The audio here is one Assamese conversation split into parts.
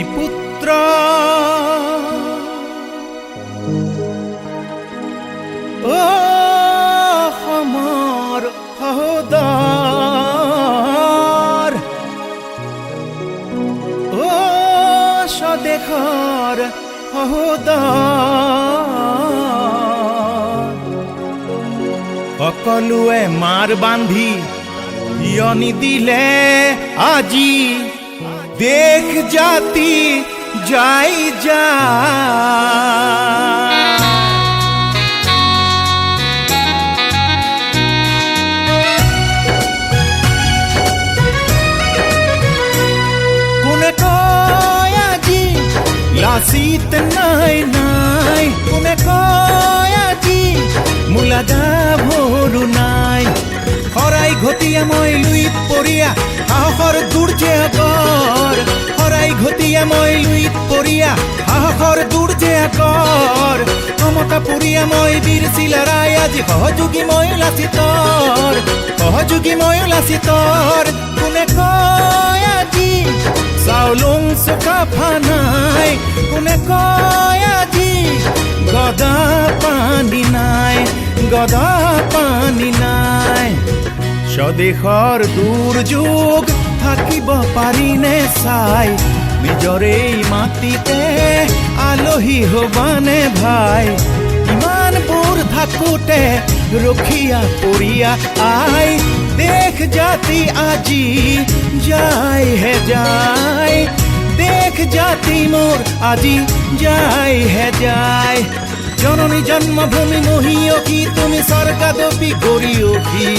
ভূমিপুত্ৰ অসমৰ সহোদৰ স্বদেশৰ সহোদৰ সকলোৱে মাৰ বান্ধি কিয় নিদিলে আজি দেশ জাতি যাই যায় কোনে কয় আজি লাচিত নাই নাই কোনে কয় আজি মূলা গাভৰু নাই শৰাই ঘটিয়া মই লুইত পৰিয়া সাহসৰ দুৰ্যে আগৰ শৰাই ঘটিয়া মই লুইত পৰিয়া সাহসৰ দুৰ্যে আগৰ কমতা পৰিয়া মই বীৰ চিলাৰাই আজি সহযোগী মই লাচিতৰ কোনে কয় আজি চাউলুং চুকাফা নাই কোনে কয় আজি গদা পানী নাই স্বদেশৰ দুৰ্যোগ থাকিব পাৰিনে চাই নিজৰে মাটিতে আলহী হবানে ভাই ইমানবোৰ থাকোঁতে ৰখিয়া পৰিয়া আই দেশ জাতি আজি যায়হে যায় দেশ জাতি মোৰ আজি যায়হে যায় জননী জন্মভূমি মহিয়সী তুমি স্বৰ্গাদপি গৰিয়সী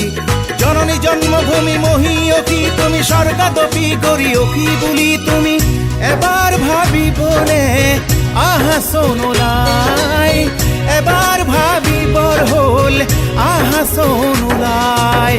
জননী জন্মভূমি মহিয়সী তুমি স্বৰ্গাদপি গৰিয়সী বুলি তুমি এবাৰ ভাবিবলে আহাচোন ওলাই এবাৰ ভাবিবৰ হ'ল আহাচোন ওলাই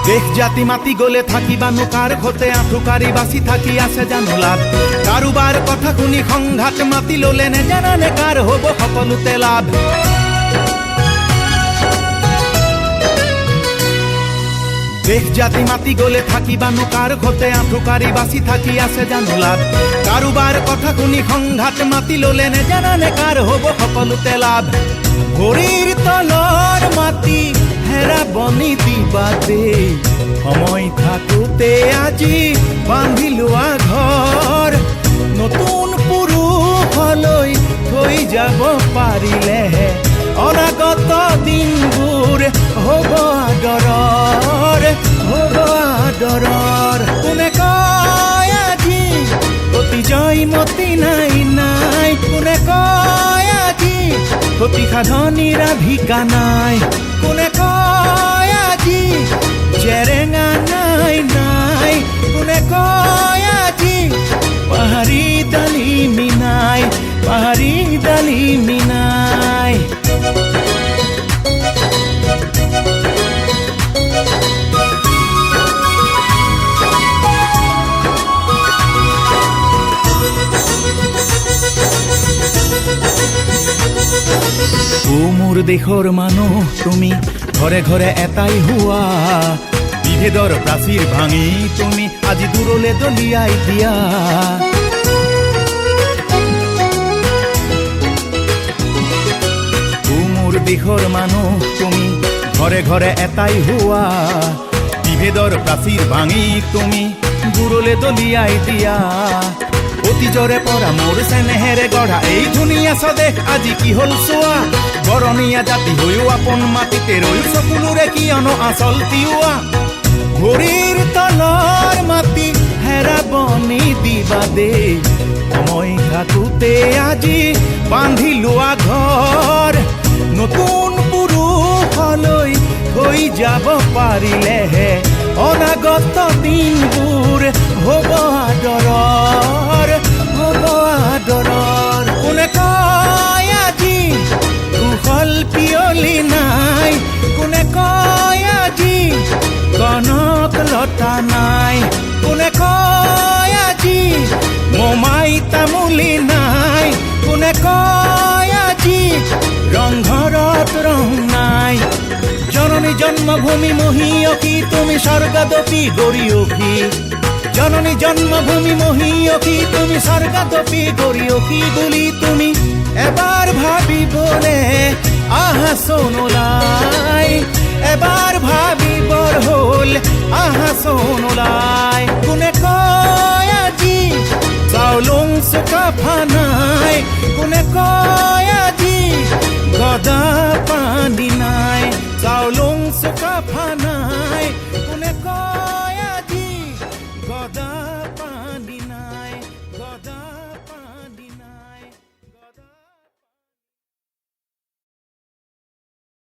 দেশ জাতি মাতি গলে থাকিবানো কাৰ ঘতে আঁঠুকাৰি বাচি থাকি আছে জানো লাভ কাৰোবাৰ কথা শুনি সংঘাত মাতি ললে নেজানানে কাৰ হ'ব সকলোতে লাভ দেশ জাতি মাতি গলে থাকিবানো কাৰ ঘতে আঁঠুকাৰি বাচি থাকি আছে জানো লাভ কাৰোবাৰ কথা শুনি সংঘাত মাতি ললে নেজানানে কাৰ হ'ব সকলোতে লাভ ভৰিৰ তলৰ মাটি হেৰা বনি দিবা দেই সময় থাকোঁতে আজি বান্ধি লোৱা ঘৰ নতুন পুৰুষলৈ থৈ যাব পাৰিলেহে অনাগত দিনবোৰ হ'ব আদৰৰ কোনে কয় আজি অতি জয়মতী নাই নাই কোনে কয় আজি অতি সাধনীৰ ভিকা নাই কোনে কয় আজি জেৰেঙা নাই নাই কোনে কয় আজি পাহাৰী ডালিমি নাই মোৰ দেশৰ মানুহ তুমি ঘৰে ঘৰে এটাই হোৱা বিভেদৰ প্ৰাচীৰ ভাঙি তুমি আজি দূৰলে দলিয়াই দিয়া মোৰ দেশৰ মানুহ তুমি ঘৰে ঘৰে এটাই হোৱা বিভেদৰ প্ৰাচীৰ ভাঙি তুমি দূৰলে দলিয়াই দিয়া অতীজৰে পৰা মোৰ চেনেহেৰে গঢ়া এই ধুনীয়া স্বদেশ আজি কি হ'ল চোৱা বৰণীয়া জাতি হৈও আপোন মাটিতে ৰৈ চকুলোৰে কিয়নো আচল তিওৱা ভৰিৰ তলৰ মাটি হেৰাবনি দিবা দেই সময় থাকোঁতে আজি বান্ধি লোৱা ঘৰ নতুন পুৰুষলৈ থৈ যাব পাৰিলেহে অনাগত দিনবোৰ হ'ব আদৰৰ কোনে কয় আজি ফল পিয়লি নাই কোনে কয় আজি কনক লতা নাই কোনে কয় আজি মোমাই তামুলি নাই কোনে কয় আজি ৰংঘৰত ৰং নাই জননী জন্মভূমি মহীয়সী তুমি স্বৰ্গদপি গৰিয়সী জননী জন্মভূমি মহীয়সী তুমি স্বৰ্গদপি গৰিয়সী বুলি তুমি এবাৰ ভাবিবলে আহাচোন ওলাই এবাৰ ভাবিবৰ হ'ল আহাচোন ওলাই কোনে কয় আজি চাউলুং চুকাফা নাই কোনে কয় আজি গদা পানী নাই চাউলুং চুকাফা